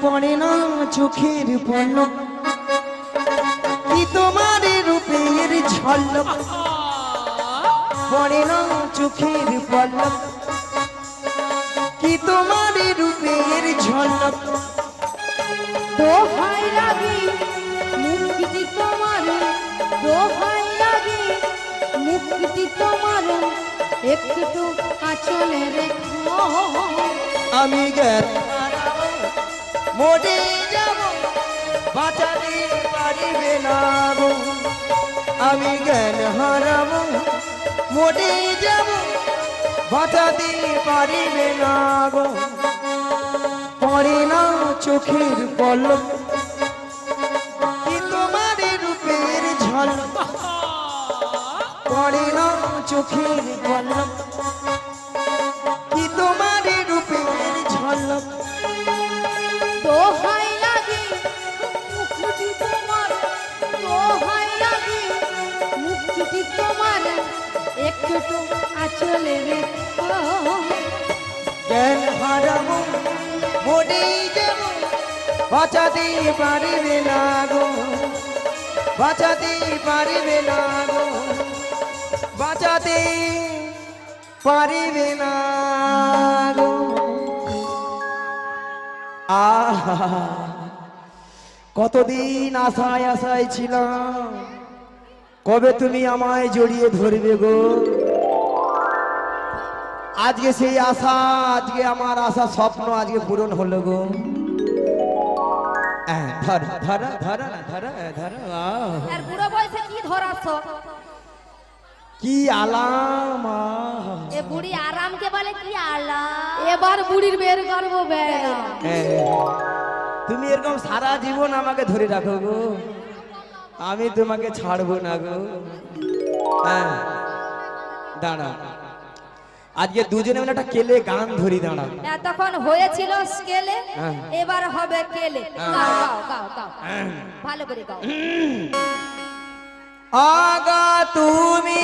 পড়ে না চোখের পলক কি তোমার রূপের ঝলক পড়ে না চোখের পলক কি তোমার রূপের ঝলক দোহাই লাগি মুক্তি তোমার দোহাই লাগি মুক্তি তোমার একটু আঁচলে রেখো আমি জ্ঞান মরে যাব বাঁচাতে পারিবে না গো আমি জ্ঞান হারাবো মরে যাব বাঁচাতে পারিবে না গো পড়ে না চোখের পলক কি তোমার রূপের ঝলক পড়ে না চোখের পলক কি তোমার রূপের ঝলক দোহাই লাগি মুক্তি তোমার দোহাই লাগি মুক্তি তোমার একটু আঁচলে রেখো জ্ঞান হারাবো মরে যাব বাঁচাতে পারিবে না গো বাঁচাতে পারিবে না গো বাঁচাতে পারিবে না গো আহা কতদিন আশায় আশায় ছিলাম কবে তুমি আমায় জড়িয়ে ধরবে গো আজকে সেই আশা আজকে আমার আশা স্বপ্ন আজকে পূরণ হলো গো ধরা ধরা ধরা ধরা ধরা আর বুড়ো বয়সে কি ধরাছ কি আলাম এ বুড়ি আরামকে বলে কি আলাম এবার বুড়ির বের করবো বেড়া তুমি এরকম সারা জীবন আমাকে ধরে রাখো গো আমি তোমাকে ছাড়বো না গো হ্যাঁ দাঁড়া আজকে দুজনে মিলে একটা কেলে গান ধরি দাঁড়া তখন হয়েছিল স্কেলে এবার হবে কেলে গাও গাও গাও গাও ভালো করে গাও আগা তুমি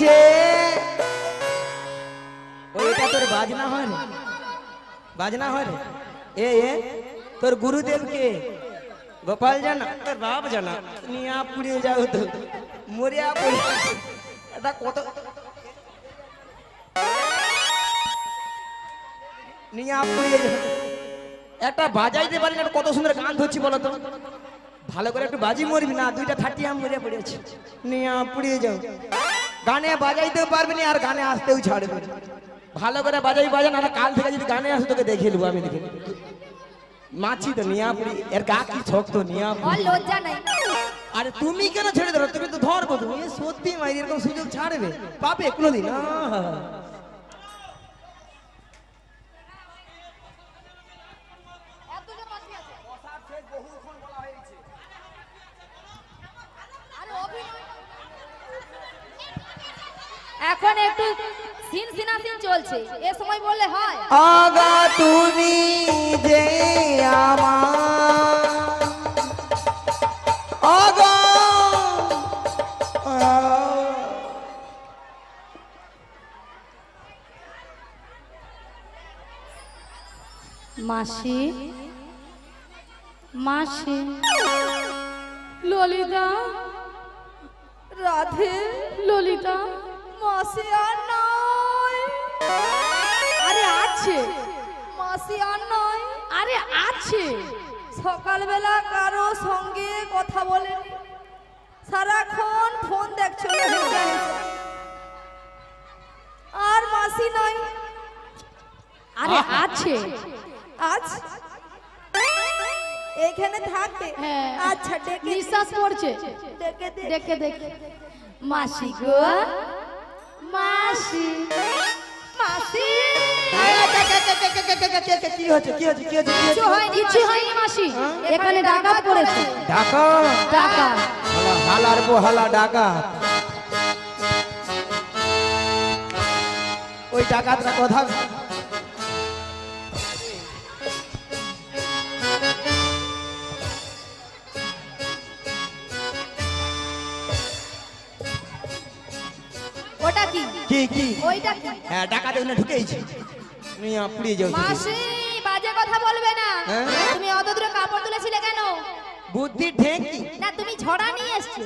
যে ওইটা তোর বাজনা হয় রে বাজনা হয় রে এ তোর গুরুদেব কে গোপাল জানা তোর বাপ জানা নিয়া পুড়িয়ে যাও তো মরিয়া পড়ে এটা কত নিয়া পুড়িয়ে যাও একটা বাজাইতে পারি না কত সুন্দর গান ধরছি বলো তো ভালো করে একটু বাজি মরবি না দুইটা থাটি আম মরিয়া পড়েছি নিয়া পুড়িয়ে যাও গানে বাজাইতেও পারবি না আর গানে আসতেও ছাড়বে ভালো করে বাজাই বাজান আর কাল থেকে যদি গানে আসে তোকে দেখে নেবো আমি দেখে মাছি তো নিয়া পুড়ি এর গা কি শক্ত নিয়া লজ্জা নাই আরে তুমি কেন ছেড়ে ধরো তুমি তো ধরবো তুমি সত্যি মাই এরকম সুযোগ ছাড়বে পাবে কোনোদিন এখন একটু সিন সিনাসিন চলছে এ সময় বললে হয় আগা তুমি যে আমার আগা মাসি মাসি ললিতা রাধে ললিতা মাসি আর নয় আরে আছে মাসি আর নয় আরে আছে সকালবেলা কারো সঙ্গে কথা বলেনি সারাক্ষণ ফোন দেখছো আর মাসি নয় আরে আছে আজ এখানে থাকে আচ্ছা ডেকে নিঃশ্বাস পড়ছে ডেকে দেখে মাসি গো মাসি মাসি কি হচ্ছে কি হচ্ছে কি হচ্ছে কিছু হয়নি মাসি এখানে ডাকাত পড়েছে ডাকাত ডাকাত হালার হালা ডাকাত ওই ডাকাতরা কথা ওটা কি কি কি ওইটা কি হ্যাঁ ডাকাতে ওখানে ঢুকেইছে নিয়ে পুড়িয়ে যাও মাসি বাজে কথা বলবে না হ্যাঁ বুদ্ধি ঢেঁকি। না তুমি ঝড়া নিয়ে এসছো।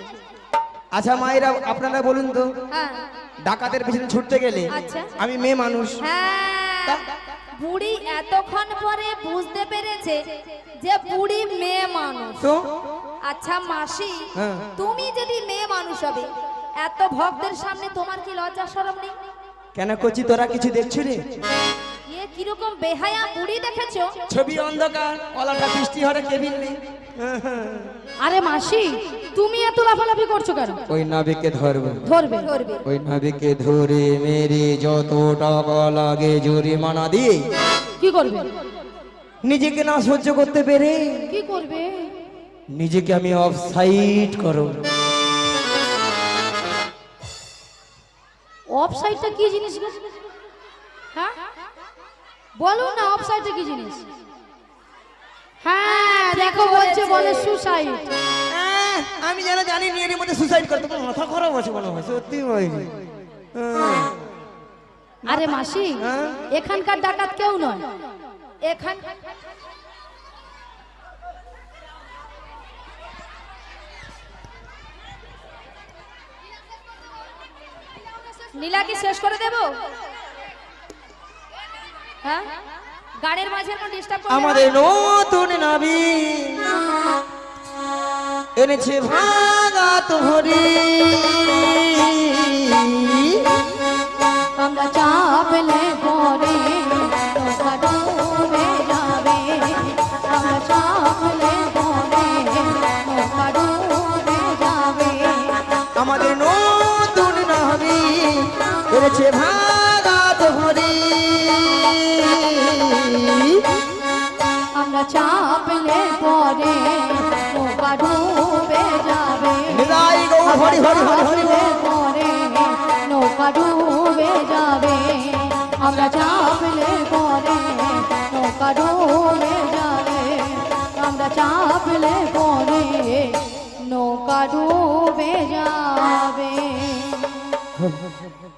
আচ্ছা মায়েরা আপনারা বলুন তো, হ্যাঁ ডাকাতের পিছনে ছুটতে গেলে আচ্ছা। আমি মেয়ে মানুষ, হ্যাঁ বুড়ি এতক্ষণ পরে বুঝতে পেরেছে যে বুড়ি মেয়ে মানুষ। তো আচ্ছা মাসি, হ্যাঁ। তুমি যদি মেয়ে মানুষ হবে, এত ভক্তের সামনে তোমার কি লজ্জা শরম নেই? কেন করছি, তোরা কিছু দেখছো রে? এ কিরকম বেহায়া বুড়ি দেখেছো? ছবি অন্ধকার, কলাটা বৃষ্টি হরে কেবিন নেই। আরে মাসি, তুমি এত লাফালাফি করছো কেন? ওই নাবিককে ধরবো, ধরবে করবে ওই নাবিককে ধরে মেরে যত টাকা লাগে জরিমানা দিয়ে কি করবে? নিজেকে না সহ্য করতে পেরে কি করবে? নিজেকে আমি অফসাইড করো। অফসাইডটা কি জিনিস গো? হ্যাঁ বলো না, অফসাইডটা কি জিনিস? হ্যাঁ দেখো বলছে, বলে সুসাইড। আমি যেন জানি নি এর মধ্যে সুসাইড করতে, মাথা খারাপ আছে মনে হয়, সত্যি ভাই। আরে মাসি, হ্যাঁ? এখানকার ডাকাত কেউ নয়। এখান নীলাকে শেষ করে দেব। হ্যাঁ গানের মাঝে কোনো ডিস্টার্ব করবে না। আমাদের নতুন নাবিক এনেছে ভাগা তোহরি, আমরা চাপলে পরে নৌকা ডুবে যাবে। আমরা চাপলে পরে নৌকা ডুবে যাবে। আমাদের নতুন নাবিক এনেছে ভাগা তোহরি, আমরা চাপলে পরে নৌকা ডুবে যাবে। নিদাই গৌর হরি হরি হরি হরি বল। পরে নৌকা ডুবে যাবে। আমরা চাপলে পরে নৌকা ডুবে যাবে। আমরা চাপলে পরে নৌকা ডুবে যাবে।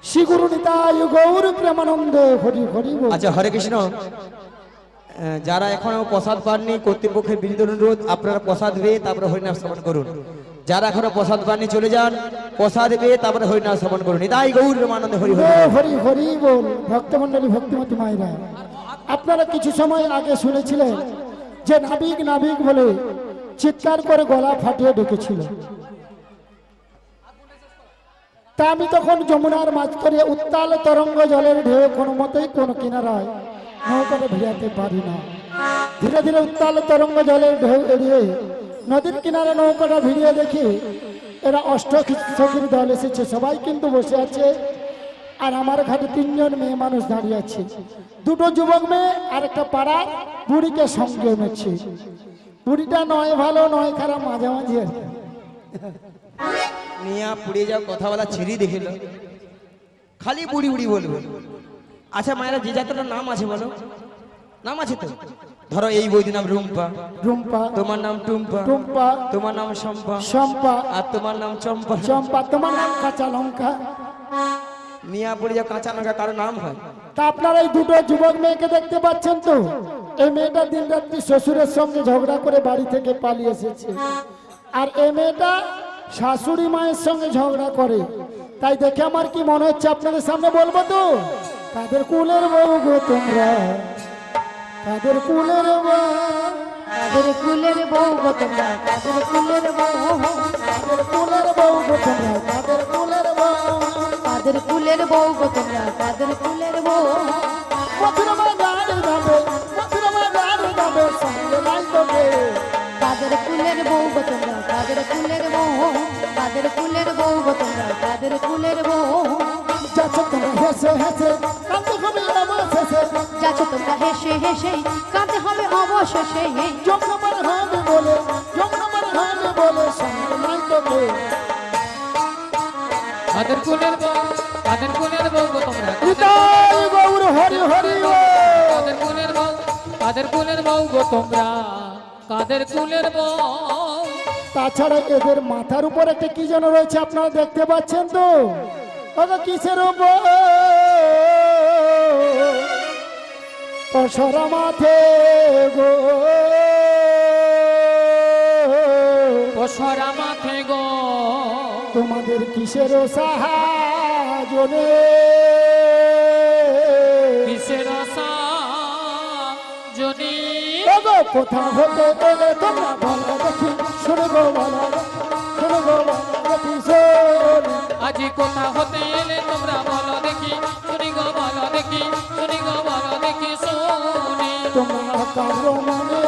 শ্রী গুরু নিতাই গৌর প্রেমানন্দে হরি হরি বল। আচ্ছা হরে কৃষ্ণ, যারা এখনো প্রসাদ পাননি কর্তৃপক্ষের বিনীত অনুরোধ, আপনারা প্রসাদ পেয়ে তারপরে হরিনাম শ্রবণ করুন। যারা এখনো প্রসাদ পাননি চলে যান, প্রসাদ পেয়ে তারপরে হরিনাম শ্রবণ করুন। নিতাই গৌর প্রেমানন্দে হরি হরি বল। হরি হরি বল। ভক্তমন্ডলী, ভক্তিমতী মায়েরা, আপনারা কিছু সময় আগে শুনেছিলেন যে নাবিক নাবিক বলে চিৎকার করে গলা ফাটিয়ে ডেকেছিল। তা আমি তখন যমুনার মাঝখানে উত্তাল তরঙ্গ জলের ঢেউ কোনো মতেই কোনো কিনারায় নৌকাটা ভিড়াতে পারি না। ধীরে ধীরে উত্তাল তরঙ্গ জলের ঢেউ এড়িয়ে নদীর কিনারে নৌকাটা ভিড়িয়ে দেখি এরা অষ্টসখীর দল এসেছে। সবাই কিন্তু বসে আছে, আর আমার ঘাটে তিনজন মেয়ে মানুষ দাঁড়িয়ে আছে। দুটো যুবক মেয়ে আর একটা পাড়ার বুড়িকে সঙ্গে এনেছে। বুড়িটা নয় ভালো নয় খারাপ, মাঝামাঝি আর কি। নিয়া পুড়িয়ে যাও, কথা বলা ছেড়ে দেখিল, খালি বুড়ি বুড়ি বলবো। আচ্ছা মায়েরা, যে যাত্রার নাম আছে বলো, নাম আছে তো? ধরো এই বইটির নাম রুম্পা, রুম্পা, তোমার নাম টুম্পা, টুম্পা, তোমার নাম শম্পা, শম্পা, আর তোমার নাম চম্পা। চম্পা, তোমার নাম কাঁচা লঙ্কা। নিয়া পড়ে যাও, কাঁচা লঙ্কা কারো নাম হয়? তা আপনারা এই দুটো যুবক মেয়েকে দেখতে পাচ্ছেন তো? এই মেয়েটা দিন রাত্রি শ্বশুরের সঙ্গে ঝগড়া করে বাড়ি থেকে পালিয়ে এসেছে, আর এই মেয়েটা শাশুড়ি মায়ের সঙ্গে ঝগড়া করে। তাই দেখে আমার কি মনে হচ্ছে আপনাদের সামনে বলবো তো, তাদের কুলের বউ গো তোমরা, তাদের কুলের বউ, তাদের কুলের বউ গো তোমরা, তাদের কুলের বউ, তাদের কুলের বউ গো তোমরা, তাদের কুলের বউ, তাদের কুলের বউ গো তোমরা, তাদের কুলের বউ। মথুরা বাজার যাবে, মথুরা বাজার যাবে, সঙ্গে নাই তোকে। তাদের কুলের বউ গো তোমরা, তাদের কুলের বউ, তাদের কুলের বউ গো তোমরা, তাদের কুলের বউ। যাচ্ছ তোমরা হেসে হেসে, কাঁদতে হবে অবশেষে, যাচ্ছ তোমরা হেসে হেসে, কাঁদতে হবে অবশেষে। যমুনাপার হবে বলে, যমুনাপার হবে বলে, সঙ্গে নাই তোকে। তাদের কুলের বউ, তাদের কুলের বউ গো তোমরা, নিতাই গৌর হরি হরি বল। তাদের কুলের বউ, তাদের কুলের বউ গো তোমরা, কাদের কুলের বউ। তাছাড়া এদের মাথার উপর একটা কি যেন রয়েছে, আপনারা দেখতে পাচ্ছেন তো? ওটা কিসের উপর? পশরা মাথে গো, সরা মাথে গো তোমাদের কিসের সাহায্য কিসের জনি কোথা হতে এলে তোমরা বলো দেখি, শুনে গো বলো, শুনে গো বলো দেখি শোনো। আজি কোথা হতে এলে তোমরা বলো দেখি, শুনি গো বলো দেখি, শুনি গো বলো দেখি শুনি। তোমরা কারো মনে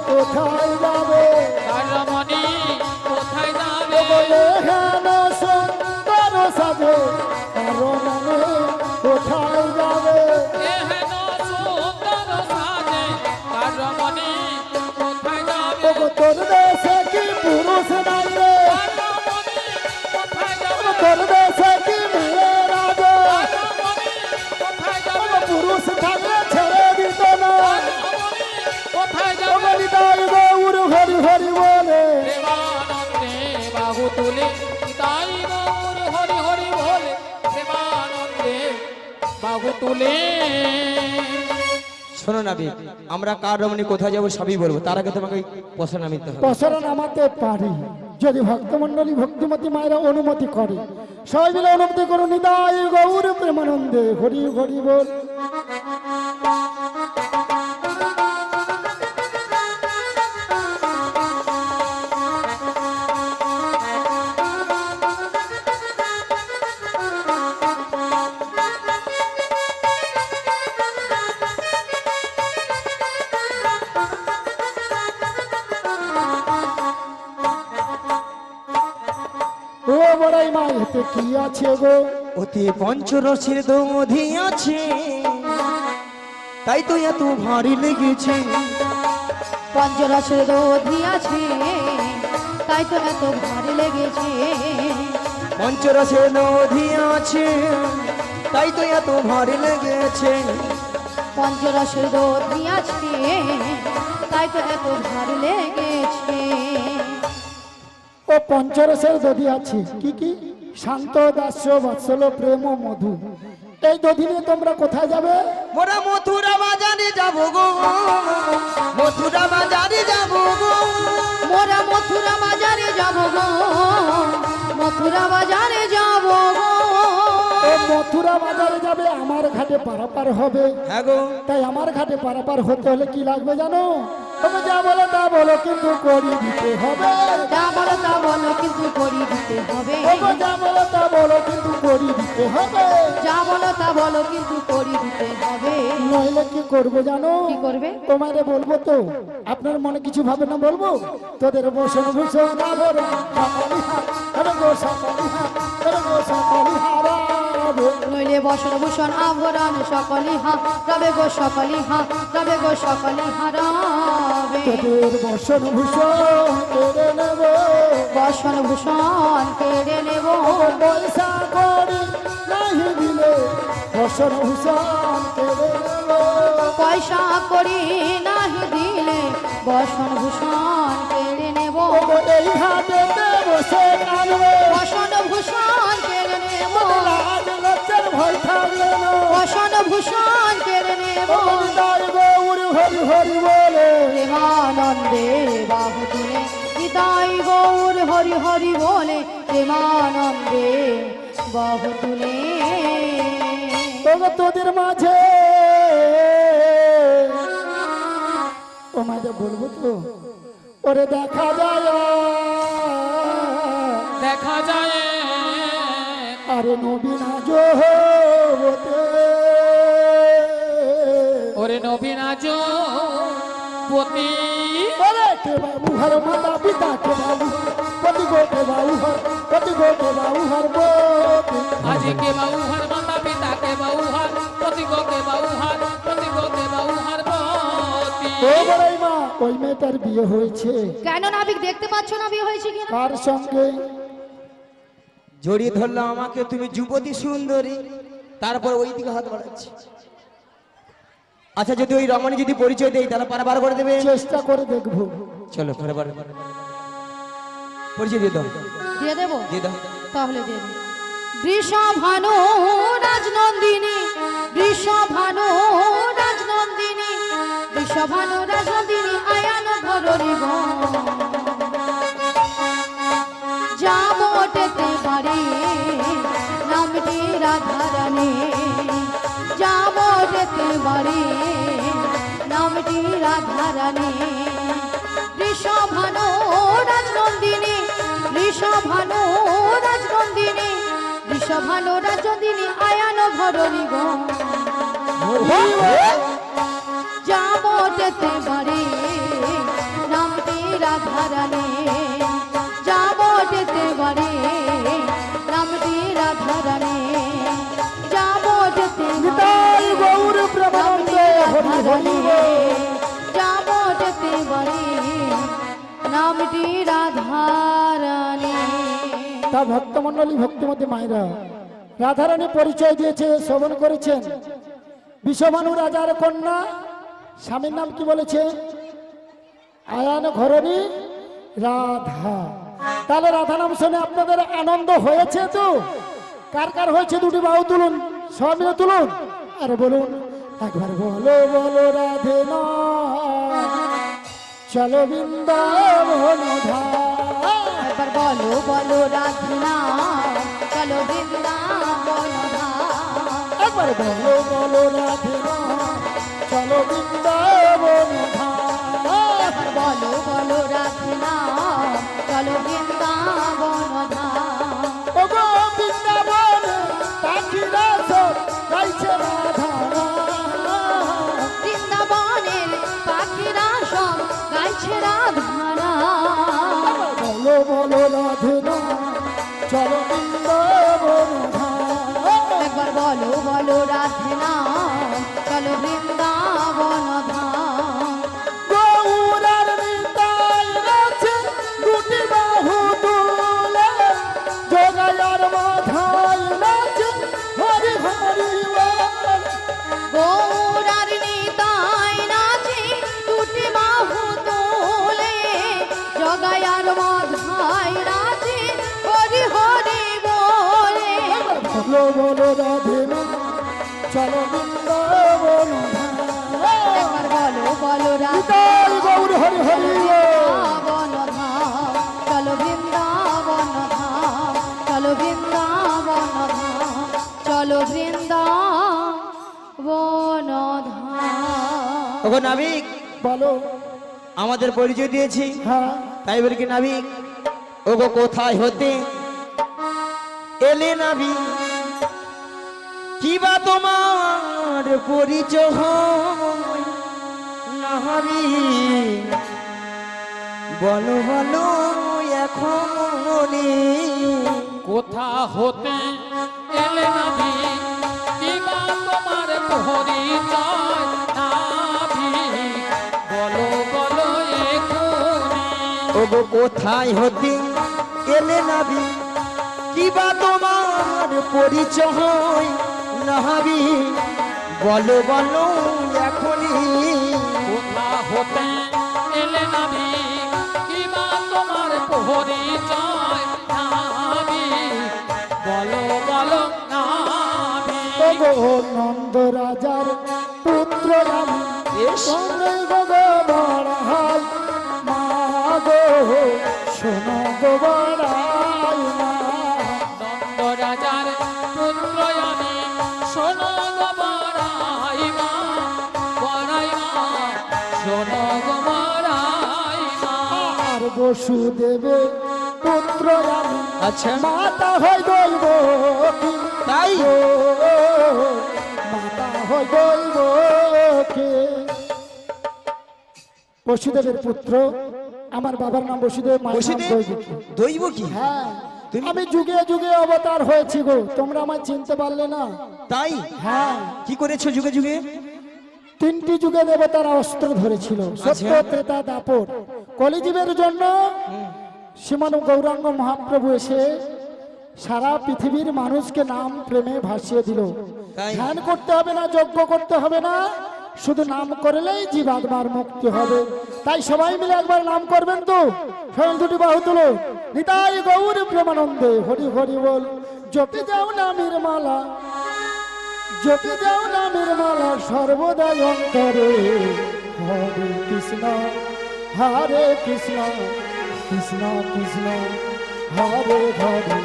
কোথায় যাবে, কারো মনি কোথায় যাবে, বলে হেন সুন্দর সাজে কারো মনে কোথায় যাবে। এহেন সুন্দর সাজে কারো মনি কোথায় যাবে, ওগো তোর দেশে কি পুরুষ নাই রে, কারো মনি কোথায় যাবে, তোর দেশে কি মেয়েরা গো, কারো মনি কোথায় যাবে, পুরুষ থাকলে ছেড়ে দিত না। কারো মনি কোথায় যাবে। ওগো নিতাই গৌর হরি হরি বলে, প্রেমানন্দে বাহু তুলে নিতাই গৌর হরি হরি বলে, প্রেমানন্দে বাহু তুলে। শোনো না বিক, আমরা কার রমণী কোথায় যাবো সবই বলবো, তার আগে তোমাকে পশা নামিতে হবে। পসরা নামাতে পারি যদি ভক্তমন্ডলী ভক্তিমতী মায়েরা অনুমতি করে। সবাই মিলে অনুমতি করুন, নিতাই গৌর প্রেমানন্দে হরি হরি বল। ও বড়াই মা এতে কি আছে গো, অতি পঞ্চরসের দধি আছে, তাই তো এত ভারী লেগেছে। পঞ্চরসের দধি আছে, তাই তো এত ভারী লেগেছে। পঞ্চরসের দধি আছে, তাই তো এত ভারী লেগেছে। পঞ্চরসের দধি আছে, তাই তো এত ভারী লেগেছে। ও পঞ্চরসের দধি আছে কি কি, শান্ত দাস্য বৎসল প্রেম ও মধু। এই দধি নিয়ে তোমরা কোথায় যাবে, মোরা মথুরা বাজারে যাবো গো, মথুরা বাজারে যাবো গো। মোরা মথুরা বাজারে যাব গো, মথুরা বাজারে যাব গো। ও মথুরা বাজারে যাবে, আমার ঘাটে পারাপার হবে। হ্যাঁ গো, তাই আমার ঘাটে পারাপার হতে হলে কি লাগবে জানো, তুমি যা বলো তা বলো কিন্তু করি দিতে হবে। যা বলো তা বলো কিন্তু করি দিতে হবে। ওগো যা বলো তা বলো কিন্তু করি দিতে হবে। যা বলো তা বলো কিন্তু করি দিতে হবে। নইলে কি করবো জানো, কি করবে? তোমারে বলবো তো আপনার মনে কিছু ভাবে না, বলবো তোদের বসন ভূষণ আভরণ সকলিহার, আরে গো সকলিহার, আরে গো সকলিহারাবে। নইলে বসন ভূষণ আভরণ সকলি হা রবে গো সকলি হা রবে গো সকলি হারাবে। তোদের বসন ভূষণ কেড়ে নেব, বসন ভূষণ কেড়ে নেব। পয়সা করি নাহি দিলে বসন ভূষণ কেড়ে নেব। পয়সা করি নাহি দিলে বসন ভূষণ কেড়ে নেব। ওগো এই হাতেতে বসে কানবে, বসন ভূষণ কেড়ে নেব। লাজ লজ্জার ভয় থাকবে না। বসন ভূষণ কেড়ে নেব। ওগো নিতাই গৌর হরি হরি বলে, প্রেমানন্দে বাহু তুলে নিতাই গৌর হরি হরি বলে, প্রেমানন্দে বাহু তুলে। ওগো তোদের মাঝে ও মাঝে বলবো তো, ওরে দেখা যায় দেখা যায় আরে নবীন জোহতে, ওরে নবীন পতি ওরে কে বাবু হর মাতা পিতা কে বাবু পতি গো কে বাবু হর, পতি গো কে বাবু হর বতি। আজি কে বাবু হার মাতা পিতা কে বাবু হার পতি গো কে বাবু হার পতি গো কে বাবু হার পতি। ও বড়াই মা ওই মেয়েটার বিয়ে হয়েছে, কেন নাবিক দেখতে পাচ্ছ না বিয়ে হয়েছে কিনা? কার সঙ্গে? জড়িয়ে ধরলাম আমাকে, তুমি যুবতী সুন্দরী, তারপর ওই দিকে হাত বাড়াচ্ছি। আচ্ছা যদি ওই রমণী যদি পরিচয় দেই তাহলে পারাবার করে দেবে। চেষ্টা করে দেখবো। চলো পারাবার পরিচয় দিয়ে দাও, দিয়ে দেবো, দিয়ে দাও। তাহলে দিয়ে দেবো। বৃষভানু রাজনন্দিনী, বৃষভানু রাজনন্দিনী, বৃষভানু রাজনন্দিনী আয়ান ধরি গো। নামটি রাধারানী যাব যেতে বাড়ি নামটি রাধারানী ঋষভানু রাজনন্দিনী ঋষভানু রাজনন্দিনী ঋষভানু রাজনন্দিনী আয়ান ঘরণী গো যাব যেতে বাড়ি নামটি রাধারানী যাব যেতে বাড়ি নামটি রাধারানী যাব যেতে নিতাই গৌর প্রেমানন্দে হরি হরি বল। যাব যেতে বাড়ি নামটি রাধারানী। তা ভক্তমণ্ডলী ভক্তিমতী মায়েরা রাধারানী পরিচয় দিয়েছে, শ্রবণ করেছেন। বিষভানু রাজার কন্যা, স্বামীর নাম কি বলেছে? আয়ান ঘরণী রাধা। তাহলে রাধা নাম শুনে আপনাদের আনন্দ হয়েছে তো? কার কার হয়েছে দুটি বাহু তুলুন, সবাই মিলে তুলুন আর বলুন একবার বলো বলো রাধে না চলো বৃন্দাবন ধাম। একবার বলো বলো রাধনা চলো বৃন্দাবন ধাম। একবার বলো বলো রাধে না চলো বৃন্দাবন ধাম। একবার বলো বলো রাধনা চলো বৃন্দাবন ধাম। ওগো বৃন্দাবন পাখিরা সব গাইছে রাধা নাম। বৃন্দাবনের পাখিরা সব গাইছে রাধানা। বলো বলো রাধে না চলো বৃন্দাবন ধাম। একবার বলো বলো রাধনা চলো বৃন্দাবন ধাম। গৌরার নিতাই নাচে দুটি বাহু তুলে জগায়ার মাথায় নাচে হরি হরি বল। গৌরার নিতাই নাচে দুটি বাহু তোলে জগায়ার মাথায় নাচে হরি হরি বলে। বলো বলো রাধে না চলো বৃন্দাবন ধাম। একবার বলো বলো নিতাই গৌর হরি হরি বল। বৃন্দাবন ধাম চলো বৃন্দাবন ধাম চলো বৃন্দাবন ধাম চলো বৃন্দাবন ধাম। ওগো নাবিক, বলো। আমাদের পরিচয় দিয়েছি, হ্যাঁ তাই বলি কি নাবিক, ওগো কোথায় হতে এলে নাবিক, কি বা তোমার পরিচয় হয় নাবিক, বলো বলো এখনই। কোথা হতে এলে নাবি কিবা তোমার পরিচয় নাবি বলো বলো এখনি ওগো কোথায় হতে এলে নাবি, কি বা তোমার পরিচয় নাবি, বলো বলো এখনই। কোথা হতে এলে নাবি কিবা তোমার পরিচয় নাবি বলো বলো নাবি ওগো নন্দ রাজার পুত্র আমি বেশ। তোমরা গো বড়াই মা গো শোনো গো বড়াই মা। নন্দ রাজার পুত্র আমি শোনো গো বড়াই মা শোনো গো বড়াই মা আর বসুদেবে পুত্র আমি আচ্ছা, মাতা হই দইব কি তাই? ও, মাতা হই দইব কে। বসুদেবের পুত্র, আমার বাবার নাম বসুদেব, মায়ের নাম বসুদেব দৈবকী। দৈব কি? হ্যাঁ তুমি- আমি যুগে যুগে অবতার হয়েছি গো, তোমরা আমায় চিনতে পারলে না। তাই হ্যাঁ কি করেছো যুগে যুগে? তিনটি যুগে দেবতারা অস্ত্র ধরেছিল, সত্য ত্রেতা দাপর। কলিযুগের জন্য শ্রীমান গৌরাঙ্গ মহাপ্রভু এসে সারা পৃথিবীর মানুষকে নাম প্রেমে ভাসিয়ে দিল। তাই? ধ্যান করতে হবে না, যজ্ঞ করতে হবে না, শুধু নাম করলেই জীবাত্মার মুক্তি হবে। তাই সবাই মিলে একবার নাম করবেন তো? সবাই দুটি বাহু তুলো। নিতাই গৌর প্রেমানন্দে হরি হরি বল। জপে যাও নামের মালা, জপে যাও নামের মালা সর্বদাই অন্তরে। হরে কৃষ্ণ হরে কৃষ্ণ কৃষ্ণ কৃষ্ণ হরে হরে।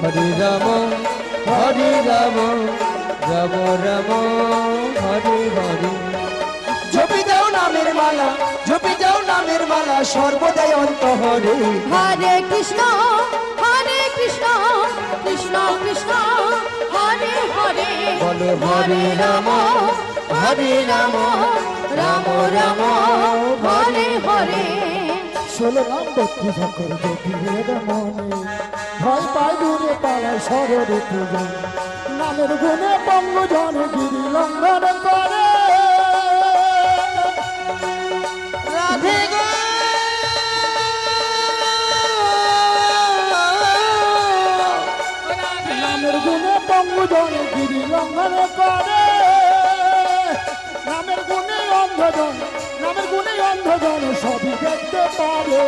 হরে রাম হরে রাম রাম রাম হরে হরে। জপি যাও নামের মালা, জপি যাও নামের মালা, সর্বদাই অন্তহরে। হরে কৃষ্ণ কৃষ্ণ কৃষ্ণ হরে হরে, বলো হরে রাম হরে রাম রাম রাম হরে হরে। ষোলো নাম ভক্তি ঠাকুর জ্যোতি বেদ মনে, ভয় পায় দূরে পালায় সররে পূজন, নামের গুণে পঙ্গ জন গিরি লঙ্ঘন করে। রাধে গো নামের গুণে পঙ্গ জন গিরি লঙ্ঘন করে, নামের গুণে অন্ধজন, নামের গুণে অন্ধজন সবই দেখতে পারে।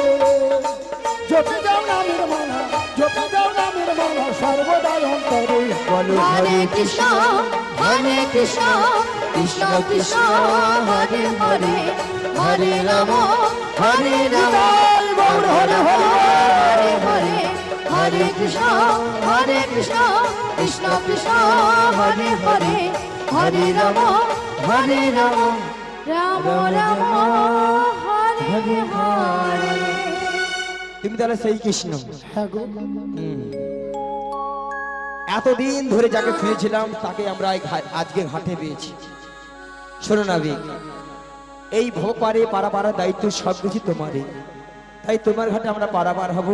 জপি যাও নামের মালা, জপি যাও নামের মালা, সর্বদাই অন্তরে। বলো হরে কৃষ্ণ কৃষ্ণ কৃষ্ণ কৃষ্ণ হরে হরে, হরে রাম হরে রাম গৌর হরে হরে। হরে হরে, হরে কৃষ্ণ কৃষ্ণ কৃষ্ণ হরে হরে, হরে রাম হরে রাম রাম রাম হরে হরে। তুমি তাহলে সেই কৃষ্ণ। হ্যাঁ গো, এতদিন ধরে যাকে খুঁজেছিলাম তাকে আমরা আজকে ঘাটে পেয়েছি। শোনো না বি, এই ভোপারে পারাপাড়ার দায়িত্ব সবকিছু তোমারই, তাই তোমার ঘাটে আমরা পারাপার হব,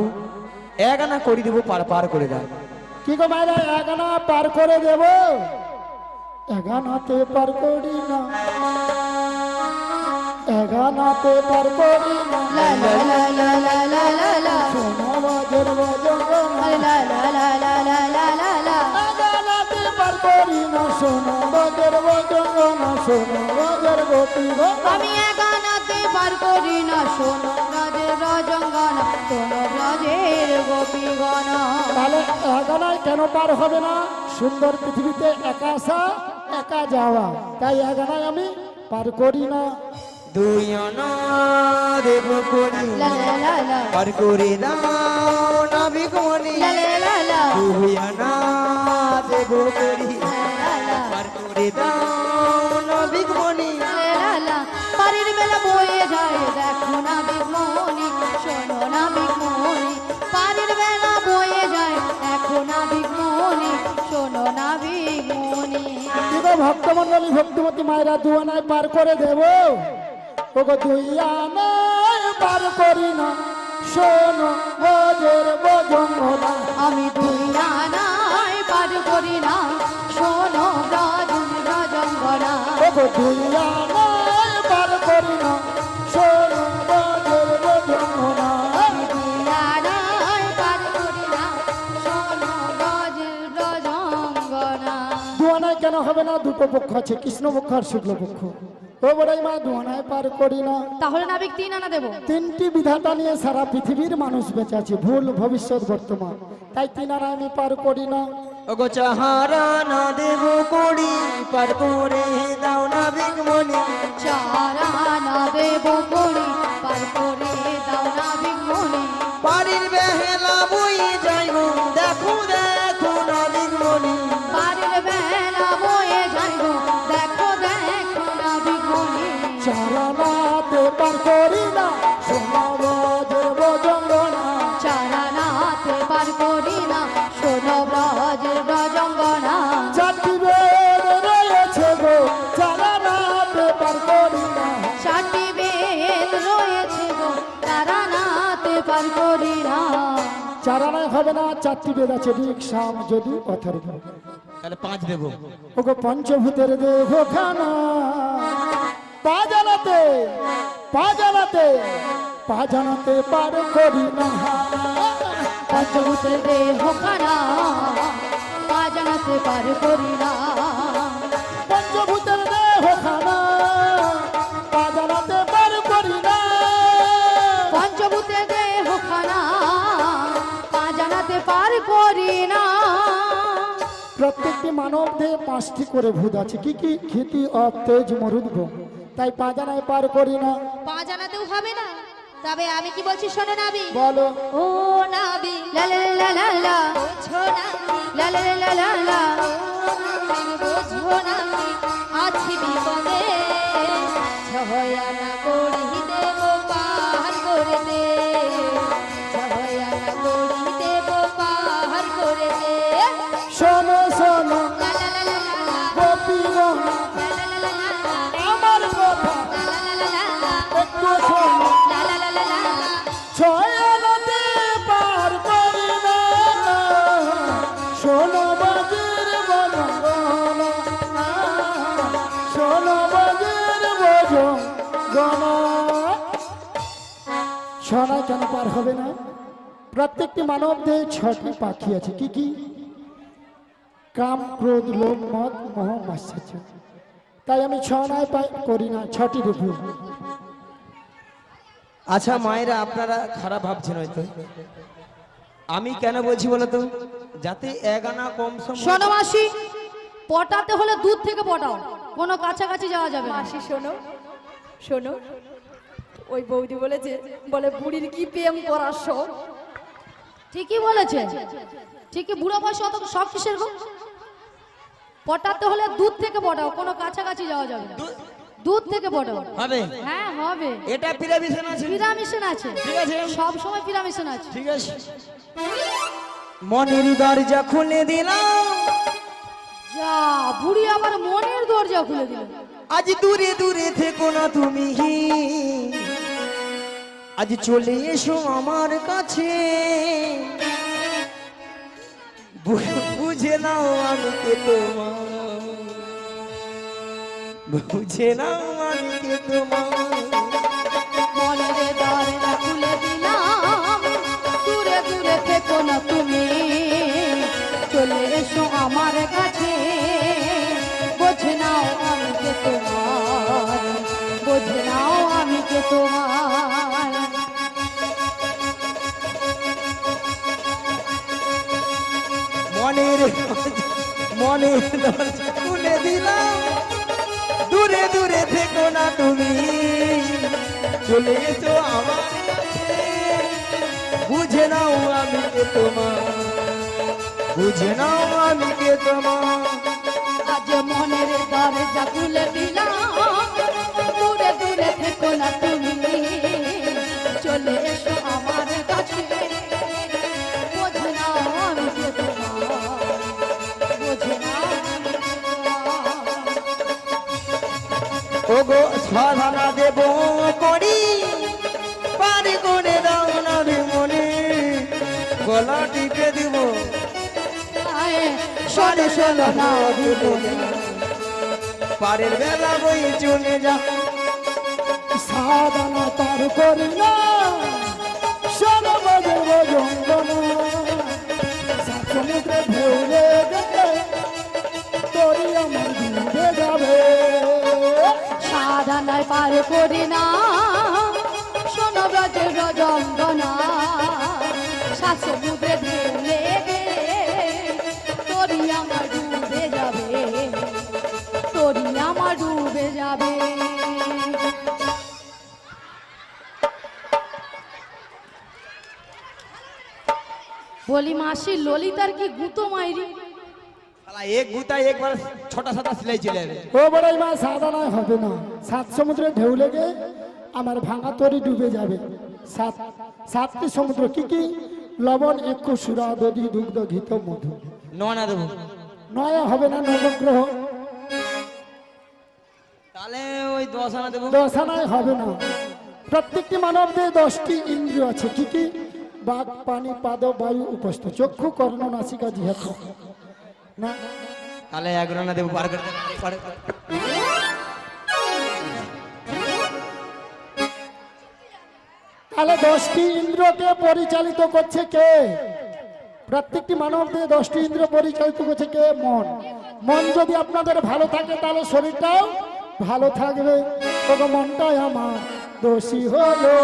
এক আনা করে দেবো, পার করে দাও। কি গো মায়েরা, এগানা পার করে দেব? এগানাতে পার করি না, এগানাতে পার করি না। লা লা লা লা লা লা লা লা, শোনো বাজের বজনা, লা লা লা লা লা লা লা লা। এগানাতে পার করি না, শোনো বাজের বজনা, শোনো বাজের গোপী গো। আমি এগানাতে পার করি না, শোনো ব্রজের রজঙ্গনা, শোনো ব্রজের গোপীগণা। তাহলে এগানায় কেন পার হবে না? সুন্দর পৃথিবীতে একা আসা একা যাওয়া, তাই এগানায় আমি পার করি না। দুই আনা দেব করি, লা লা লা লা, পার করে দাও নাবিক মনি। লা লা লা লা, দুই আনা দেব করি, লা লা পার করে দাও নাবিক মনি। লা লা। পারের বেলা বয়ে যায় দেখো না বিঘ্মনি, শোনো না বিঘ্মনি। পারের বেলা বয়ে যায় দেখো না বিঘ্মনি, শোনো না বিঘ্মনি। কিন্তু ভক্তমন্ডলী ভক্তিমতী মায়েরা দুয়ানায় পার করে দেব। ওগো দুইয়ানায় পার করি না, শোনো বজের বজঙ্গনা। আমি দুই আনায় পার করি না, শোনো ব্রজের রজঙ্গনা। ওগো দুইয়ানায় পার করি না, শোনো বজের বজঙ্গনা। আমি দুই আনায় পার করি না, শোনো ব্রজের রজঙ্গনা। দুয়ানায় কেন হবে না? দুটো পক্ষ আছে, কৃষ্ণ পক্ষ আর শুক্ল পক্ষ। ও বড়াই মা, দুয়ানায় পার করি না। তাহলে নাবিক 3 আনা দেবো। তিনটি বিধাতা নিয়ে সারা পৃথিবীর মানুষ বেঁচে আছে, ভুল ভবিষ্যৎ বর্তমান, তাই 3 আনা আমি পার করি না। ওগো চাহারা না দেব করি, পার করে দাও নাবিক মনি। চারা না দেব করি, পার করে দাও না বিঘ্মনি। বাড়ির বেহেলা বই যাইব, দেখো দেখো নাবিক মনি। পারের বেলা বয়ে যাইব দেখো দেখো না বিঘ্মনি। চারানাতে পার করি না, শোনো বজের বজঙ্গনা। চারানাতে পার করি না, শোনো ব্রজের রজঙ্গনা। চারটি বেদ রয়েছে গো, চারানাতে পার করি না। 4টি বেদ রয়েছে গো, তারানাতে পার করি না। চারানায় হবে না, 4টি বেদ আছে, ঋক সাম যদু অথর্ব। তাহলে 5 দেবো। ওগো পঞ্চভূতের দেহ খানা, পা জানাতে পা জানাতে পা জানাতে পার করি না। পঞ্চভূতের দেহ খানা, পা জানাতে পার করি না। পঞ্চভূতের দেহ খানা, পা জানাতে পার করি না। পঞ্চভূতের দেহ খানা, পা জানাতে পার করি না। প্রত্যেকটি মানব দেহে 5টি করে ভূত আছে, কি কি? ক্ষিতি, অপ, তেজ, মরুদ্গম, তাই পা জানায় পার করি না। পা জানাতেও হবে না, তবে আমি কি বলছি শোনো নাবি বলো ও নাবি লা লা লা লা লা বোঝো নাবি লা লা লা লা লা বোঝো নাবি আছি বিপদে ছয়না গড়ি দেব পার করে দে ছয়না গড়ি দেব পার করে দে শোনো শোনো লা লা লা লা লা গোপীগণ লা লা লা লা লা আমার কথা লা লা লা লা লা একটু শোনো লা লা লা লা লা ছয় নদী পার করিবে না শোনো বাজির বজন শোনো বাজির বজন সোনা কেন পার হবে না? প্রত্যেকটি মানব দেহে 6টি পাখি আছে। কি কি? কাম, ক্রোধ, লোভ, মদ, মোহ, মাৎসর্য। তাই আমি ছনায় পাই করি না, 6টি রূপ। আচ্ছা মায়েরা, আপনারা খারাপ ভাবছেন হয়তো। আমি কেন বলছি বলো তো, যাতে এক আনা কম সময়। শোনো মাসি, পটাতে হলে দূর থেকে পটাও, কোনো কাছাকাছি যাওয়া যাবে না। মাসি শোনো শোনো, ওই বৌদি বলেছে, বলে বুড়ির কি প্রেম করার শখ। ঠিকই বলেছে, ঠিকই। বুড়ো বয়সে অত সব কিসের গো? পটাতে হলে দূর থেকে পটাও, কোনো কাছাকাছি যাওয়া যাবে না। দূর থেকে পটাও। হবে? হ্যাঁ হবে। এটা পিরামিশন আছে, পিরামিশন আছে, ঠিক আছে, সব সময় পিরামিশন আছে। ঠিক আছে। মনের দরজা খুলে দিলাম, যা বুড়ি আবার মনের দরজা খুলে দিল। আজ দূরে দূরে থেকো না তুমি, আজ চলে এসো আমার কাছে। বুঝে নাও আমি কে তোমার, বুঝে নাও আমি কে তোমার। মনের দরজা খুলে দিলাম, দূরে দূরে থেকো না তুমি, চলে এসো আমার কাছে। বোঝে নাও আমি কে তোমার, বোঝে নাও আমি কে তোমার। মনের দরজা খুলে দিলাম, দূরে দূরে থেকো না তুমি, চলে এসো আমার কাছে। বুঝে নাও আমি কে তোমার, বুঝে নাও আমি কে তোমার। আজ মনের দরজা খুলে দিলাম, দূরে দূরে থেকো না তুমি, চলে এসো আমার কাছে। বোঝে নাও আমি কে তোমার, বোঝে নাও আমি কে তোমার। ওগো সাধনা দেব করি, পার করে দাও না রে মনে, গলা টিপে দিব শোনো শোনো না পারের বেলা বই চলে যা। সাধনা তার করি না, শোনো বাজে বজঙ্গনা, সমুদ্রে ঢেউলে গেলে তোরি আমার ডুবে যাবে। সাধনায় পার করি না, শোনো ব্রজের রজঙ্গনা, সমুদ্রে ঢেউলে গেলে তোরি আমার ডুবে যাবে, তোরি আমার ডুবে যাবে। বলি মাসি, ললিতার কি গুতো মাইরি? এক গুতা একবার ছোটা সাদা সিলাই চলে যাবে। ও বড়াই মা, সাধনায় হবে না, 7 সমুদ্রে ঢেউ লেগে আমার ভাঙা তরি ডুবে যাবে। 7টি সমুদ্র। কি কি? লবণ, এক্ষ, সুরা, দধি, দুগ্ধ, ঘিত, মধু। না দেবো, নয়া হবে না, নবগ্রহ। তাহলে ওই 10 আনা দেবো। 10 আনায় হবে না। প্রত্যেকটি মানব দেহে 10টি ইন্দ্রিয় আছে। কি কি? বাক, পানি, পাদ, বায়ু, উপস্থ, চক্ষু, কর্ণ, নাসিকা, জিহ্বা। না, তাহলে 11 আনা দেবো, পার করে দেবো। তাহলে 10টি ইন্দ্রিয়কে পরিচালিত করছে কে? প্রত্যেকটি মানব দেহে 10টি ইন্দ্রিয় পরিচালিত করছে কে? মন। মন যদি আপনাদের ভালো থাকে তাহলে শরীরটাও ভালো থাকবে। তবে মনটাই আমার দোষী হলো,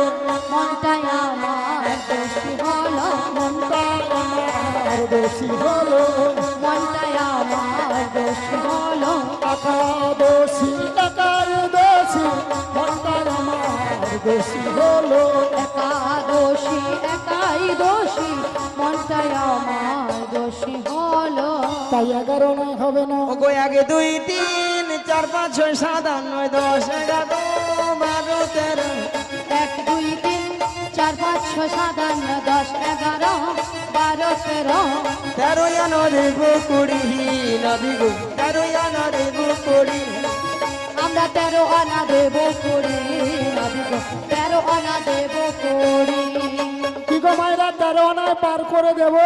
মনটাই আমার দোষী হলো, মনটাই আমার দোষী হলো, মনটাই আমার দোষী হলো। টাকা দোষী, টাকায় দোষী, মনটাই আমার দোষী হলো। একা তাই 11 নয় হবে না। ও গো 1 2 3 4 5 6 7 8 9 10 11 12 13 1 2 3 4 5 6 7 8 9 10 11 12 13 13 জানো দেব কুড়ি নদী গো 13 জানো দেব কুড়ি আমরা 13 আনা দেব করি নবী গো 13 আনা দেব করি। কি গো মায়েরা 13 আনায় পার করে দেব।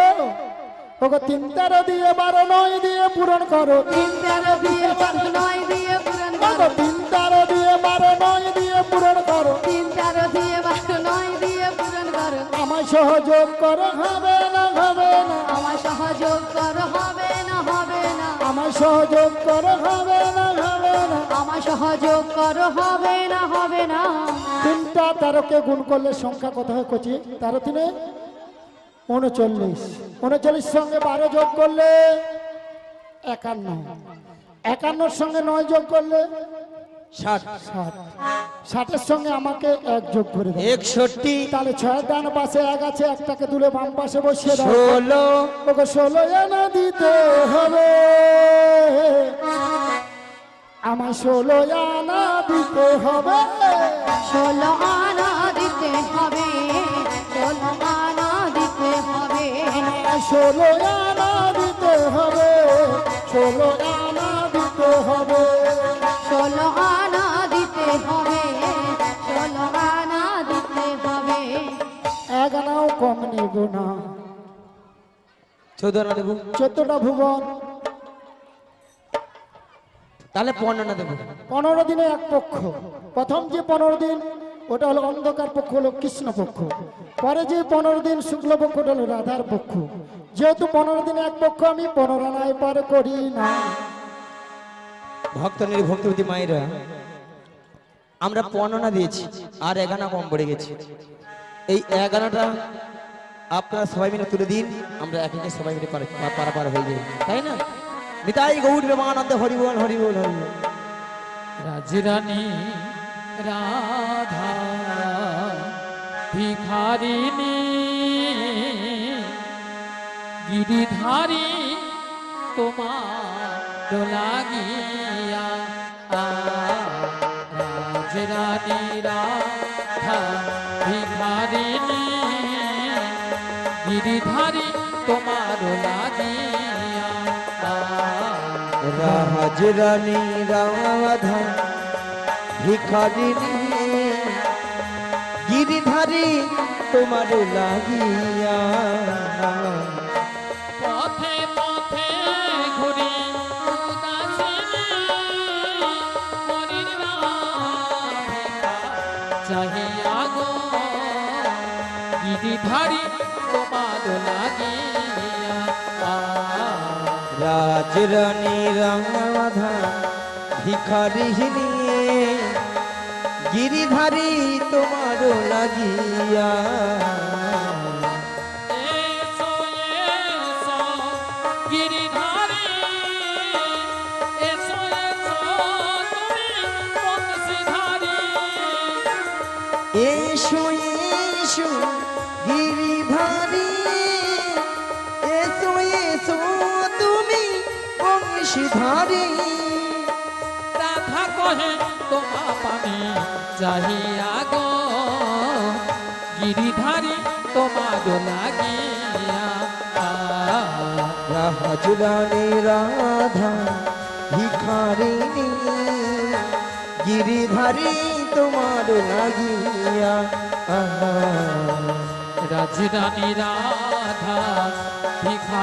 ওগো 3 13 দিয়ে 12 9 দিয়ে পূরণ করো। 3 13 দিয়ে 12 9 দিয়ে পূরণ করো। 3 13 দিয়ে 12 9 দিয়ে পূরণ করো। 3 13 দিয়ে 12 9 দিয়ে পূরণ করো। আমায় সহযোগ করো হবে না হবে না। আমার সহযোগ করো হবে না হবে না। আমায় সহযোগ করো হবে না হবে না। আমার সহযোগ করো হবে না হবে না। 3টা 13কে গুণ করলে সংখ্যা কত হয় কচি? 13 3 39, 39 সঙ্গে 12 যোগ করলে 51, 51 সঙ্গে 9 যোগ করলে 60 60 সঙ্গে আমাকে 1 যোগ করে দাও। 61 তাহলে 6 ডান পাশে 1 আছে, একটাকে তুলে বাম পাশে বসিয়ে দাও। 16 ওকে 16 আনা দিতে হবে। আমায় 16 আনা দিতে হবে। 16 আনা দিতে হবে। 16 আনা দিতে হবে। 16 আনা দিতে হবে। 16 আনা দিতে হবে। 16 আনা দিতে হবে। 16 আনা দিতে হবে। 1 আনাও কম নেব না। 14 আনা দেব 14টা ভুবন, তাহলে 15 আনা দেব 15 দিনে 1 পক্ষ। প্রথম যে 15 দিন ওটা হলো অন্ধকার পক্ষ, হলো কৃষ্ণ পক্ষ। পরে যে 15 দিন শুক্লপক্ষ হলো রাধার পক্ষ। যেহেতু 15 দিনে 1 পক্ষ, আমি 15 আনায় পার করি না। ভক্ত ভক্তিবতী মায়েরা, আমরা 15 আনা দিয়েছি আর 1 আনা কম পড়ে গেছে। এই 1 আনাটা আপনারা সবাই মিলে তুলে দিন, আমরা এক একে সবাই মিলে পারাপার হয়ে যাই, তাই না? নিতাই গৌর প্রেমানন্দ হরি বল হরি বল হরি বল। রাজরানী রাধা ভিখারিণী গিরিধারী তোমার লাগিয়া রাজরানী রাধা ভিখারিণী গিরিধারী তোমার লাগিয়া রাজরানী রাধা ভিখারিণী গিরিধারী তোমার লাগিয়া পথে পথে ঘুরি উদাসিনী হরির রাধিকা চাহিয়া গো গিরিধারী তোমার লাগিয়া রাজরানী রাধা ভিখারিণী গিরিধারী তোমার লাগিয়া এসো এসো গিরিধারী এসো এসো তুমি বংশীধারী এসো এসো গিরিধারী এসো এসো তুমি বংশীধারী রাধা কহে তোমা পানি চাহিয়া গো গিরিধারী তোমার লাগিয়া রাজরানী রাধা ভিখারিণী গিরিধারী তোমার লাগিয়া রাজরানী রাধা ভিখা